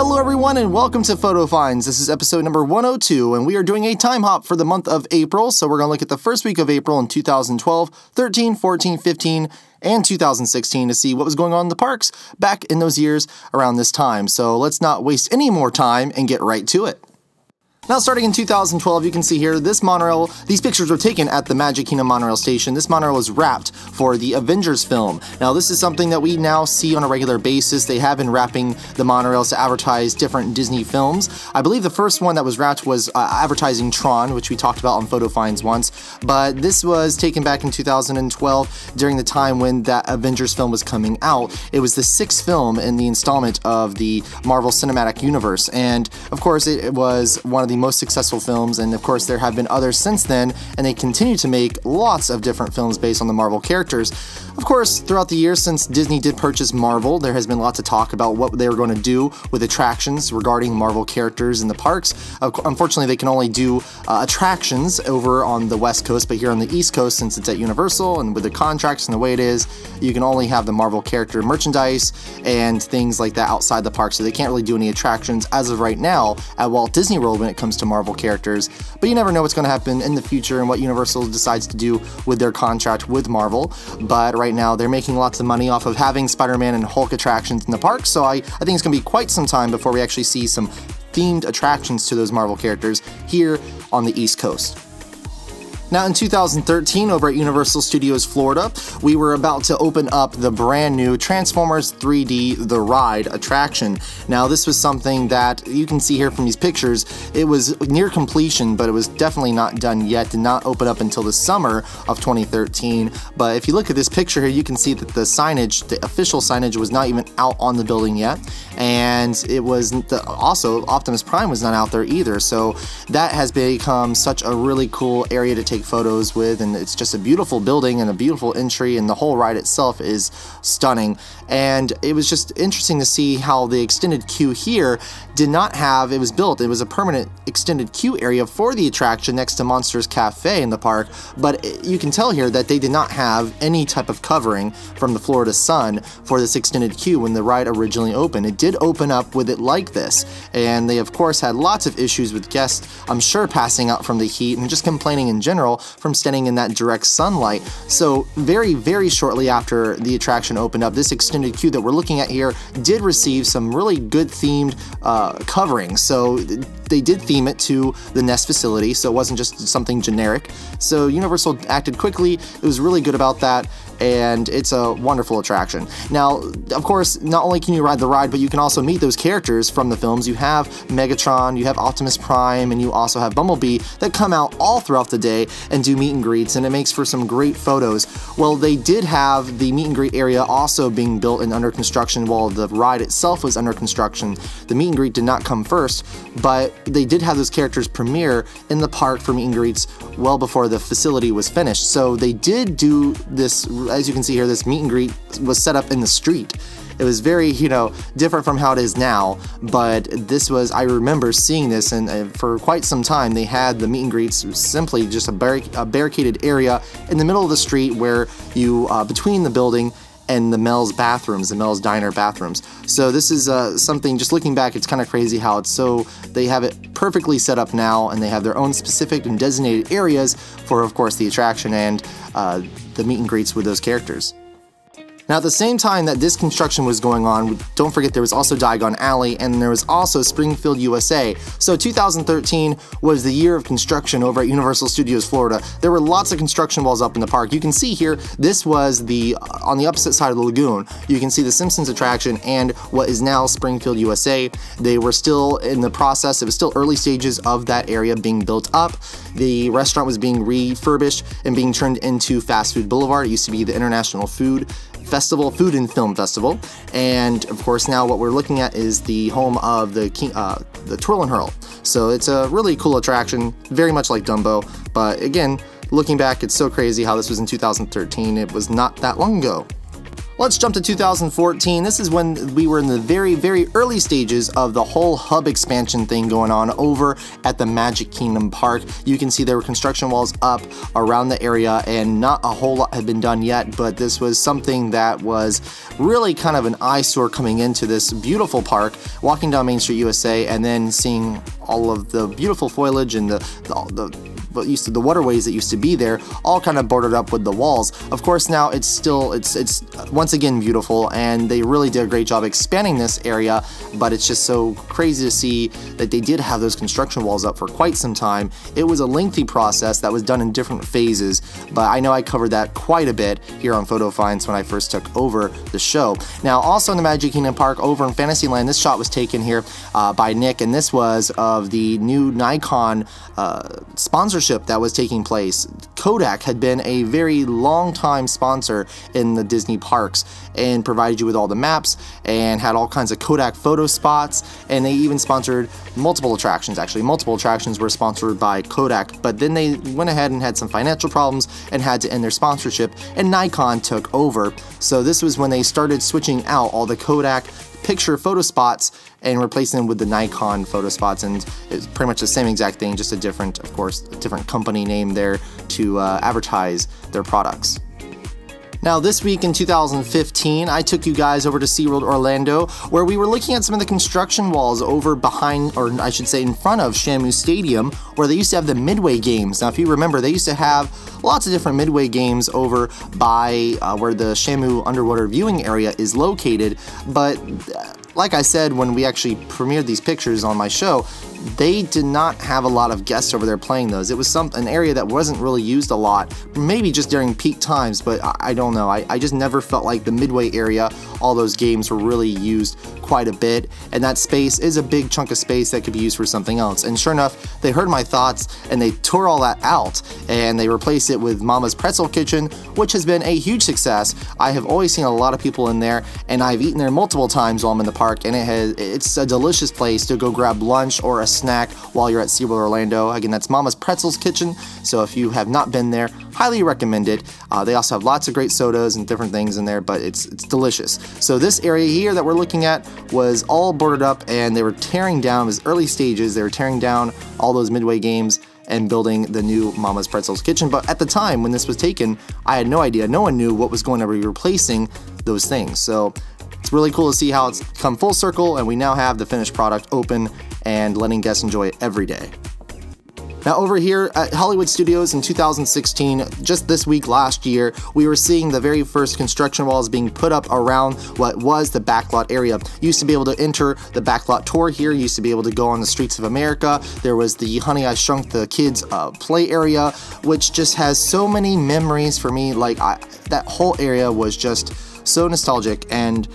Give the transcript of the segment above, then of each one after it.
Hello everyone and welcome to Photo Finds. This is episode number 102 and we are doing a time hop for the month of April. So we're going to look at the first week of April in 2012, 13, 14, 15, and 2016 to see what was going on in the parks back in those years around this time. So let's not waste any more time and get right to it. Now, starting in 2012, you can see here, this monorail, these pictures were taken at the Magic Kingdom monorail station. This monorail is wrapped for the Avengers film. Now, this is something that we now see on a regular basis. They have been wrapping the monorails to advertise different Disney films. I believe the first one that was wrapped was advertising Tron, which we talked about on Photo Finds once, but this was taken back in 2012 during the time when that Avengers film was coming out. It was the sixth film in the installment of the Marvel Cinematic Universe, and of course, it was one of the most successful films, and of course there have been others since then, and they continue to make lots of different films based on the Marvel characters. Of course, throughout the years since Disney did purchase Marvel, there has been lots of talk about what they were going to do with attractions regarding Marvel characters in the parks. Unfortunately, they can only do attractions over on the West Coast, but here on the East Coast, since it's at Universal and with the contracts and the way it is, you can only have the Marvel character merchandise and things like that outside the park, so they can't really do any attractions as of right now at Walt Disney World when it comes to Marvel characters. But you never know what's going to happen in the future and what Universal decides to do with their contract with Marvel. But right now they're making lots of money off of having Spider-Man and Hulk attractions in the park, so I think it's going to be quite some time before we actually see some themed attractions to those Marvel characters here on the East Coast. Now, in 2013, over at Universal Studios Florida, we were about to open up the brand new Transformers 3D The Ride attraction. Now, this was something that you can see here from these pictures. It was near completion, but it was definitely not done yet. Did not open up until the summer of 2013. But if you look at this picture here, you can see that the signage, the official signage, was not even out on the building yet. And it was also Optimus Prime was not out there either. So that has become such a really cool area to take photos with, and it's just a beautiful building and a beautiful entry, and the whole ride itself is stunning. And it was just interesting to see how the extended queue here did not have, it was built, it was a permanent extended queue area for the attraction next to Monsters Cafe in the park, but you can tell here that they did not have any type of covering from the Florida sun for this extended queue when the ride originally opened. It did open up with it like this, and they of course had lots of issues with guests, I'm sure, passing out from the heat and just complaining in general from standing in that direct sunlight. So very shortly after the attraction opened up, this extended queue that we're looking at here did receive some really good themed covering. So they did theme it to the Nest facility, so it wasn't just something generic. So Universal acted quickly. It was really good about that, and it's a wonderful attraction. Now, of course, not only can you ride the ride, but you can also meet those characters from the films. You have Megatron, you have Optimus Prime, and you also have Bumblebee that come out all throughout the day and do meet and greets, and it makes for some great photos. Well, they did have the meet and greet area also being built and under construction while the ride itself was under construction. The meet and greet did not come first, but they did have those characters premiere in the park for meet and greets well before the facility was finished. So they did do this, as you can see here, this meet and greet was set up in the street. It was very, different from how it is now, but this was, I remember seeing this, and for quite some time they had the meet and greets simply just a barricaded area in the middle of the street where you, between the building and the Mel's bathrooms, the Mel's Diner bathrooms. So this is something, just looking back, it's kind of crazy how it's so, they have it perfectly set up now, and they have their own specific and designated areas for, of course, the attraction and the meet and greets with those characters. Now, at the same time that this construction was going on, don't forget there was also Diagon Alley, and there was also Springfield USA. So 2013 was the year of construction over at Universal Studios Florida. There were lots of construction walls up in the park. You can see here, this was on the opposite side of the lagoon. You can see the Simpsons attraction and what is now Springfield USA. They were still in the process, it was still early stages of that area being built up. The restaurant was being refurbished and being turned into Fast Food Boulevard. It used to be the International Food and Film Festival, and of course now what we're looking at is the home of the Twirl and Hurl. So it's a really cool attraction, very much like Dumbo, but again, looking back, it's so crazy how this was in 2013. It was not that long ago. Let's jump to 2014. This is when we were in the very, very early stages of the whole hub expansion thing going on over at the Magic Kingdom Park. You can see there were construction walls up around the area, and not a whole lot had been done yet, but this was something that was really kind of an eyesore coming into this beautiful park, walking down Main Street USA and then seeing all of the beautiful foliage and the waterways that used to be there, all kind of bordered up with the walls. Of course, now it's once again beautiful, and they really did a great job expanding this area, but it's just so crazy to see that they did have those construction walls up for quite some time. It was a lengthy process that was done in different phases, but I know I covered that quite a bit here on Photo Finds when I first took over the show. Now, also in the Magic Kingdom Park over in Fantasyland, this shot was taken here by Nick, and this was of the new Nikon sponsorship that was taking place. Kodak had been a very long time sponsor in the Disney parks and provided you with all the maps and had all kinds of Kodak photo spots, and they even sponsored multiple attractions. Actually, multiple attractions were sponsored by Kodak, but then they went ahead and had some financial problems and had to end their sponsorship, and Nikon took over. So this was when they started switching out all the Kodak picture photo spots and replacing them with the Nikon photo spots, and it's pretty much the same exact thing, just a different, of course, a different company name there to advertise their products. Now, this week in 2015, I took you guys over to SeaWorld Orlando, where we were looking at some of the construction walls over behind, or I should say in front of Shamu Stadium, where they used to have the Midway games. Now, if you remember, they used to have lots of different Midway games over by where the Shamu underwater viewing area is located, but like I said when we actually premiered these pictures on my show, they did not have a lot of guests over there playing those. It was an area that wasn't really used a lot, maybe just during peak times, but I don't know. I just never felt like the Midway area, all those games were really used quite a bit, and that space is a big chunk of space that could be used for something else. And sure enough, they heard my thoughts and they tore all that out and they replaced it with Mama's Pretzel Kitchen, which has been a huge success. I have always seen a lot of people in there, and I've eaten there multiple times while I'm in the park, and it's a delicious place to go grab lunch or a snack while you're at SeaWorld Orlando. Again, that's Mama's Pretzels Kitchen, so if you have not been there, highly recommend it. They also have lots of great sodas and different things in there, but it's delicious. So this area here that we're looking at was all boarded up, and they were tearing down, it was early stages, they were tearing down all those Midway games and building the new Mama's Pretzels Kitchen. But at the time when this was taken, I had no idea, no one knew what was going to be replacing those things. So it's really cool to see how it's come full circle, and we now have the finished product open and letting guests enjoy it every day. Now, over here at Hollywood Studios in 2016, just this week last year, we were seeing the very first construction walls being put up around what was the backlot area. You used to be able to enter the backlot tour here, you used to be able to go on the streets of America. There was the Honey, I Shrunk the Kids play area, which just has so many memories for me. Like, that whole area was just so nostalgic and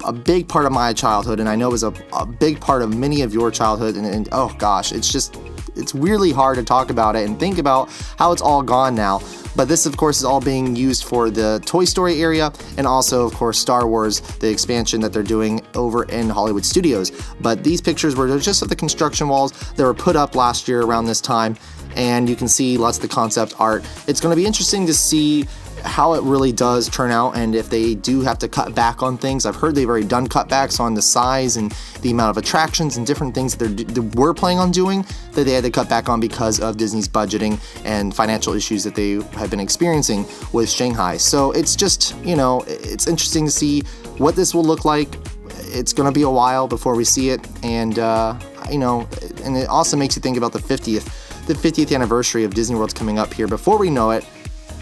a big part of my childhood, and I know it was a big part of many of your childhood, and oh gosh, it's really hard to talk about it and think about how it's all gone now. But this, of course, is all being used for the Toy Story area, and also, of course, Star Wars, the expansion that they're doing over in Hollywood Studios. But these pictures were just of the construction walls that were put up last year around this time, and you can see lots of the concept art. It's going to be interesting to see how it really does turn out, and if they do have to cut back on things. I've heard they've already done cutbacks on the size and the amount of attractions and different things that they were planning on doing that they had to cut back on because of Disney's budgeting and financial issues that they have been experiencing with Shanghai. So it's just, you know, it's interesting to see what this will look like. It's going to be a while before we see it, and you know, and it also makes you think about the 50th anniversary of Disney World's coming up here before we know it.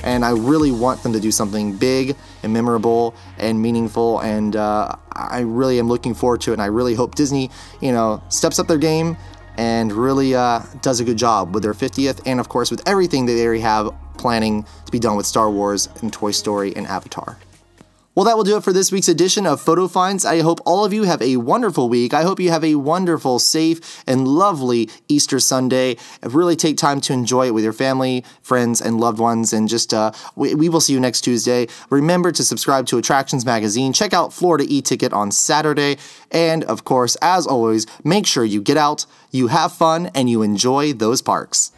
And I really want them to do something big and memorable and meaningful, and I really am looking forward to it, and I really hope Disney, you know, steps up their game and really does a good job with their 50th, and of course with everything that they already have planning to be done with Star Wars and Toy Story and Avatar. Well, that will do it for this week's edition of Photo Finds. I hope all of you have a wonderful week. I hope you have a wonderful, safe, and lovely Easter Sunday. Really take time to enjoy it with your family, friends, and loved ones. And just, we will see you next Tuesday. Remember to subscribe to Attractions Magazine. Check out Florida E-Ticket on Saturday. And, of course, as always, make sure you get out, you have fun, and you enjoy those parks.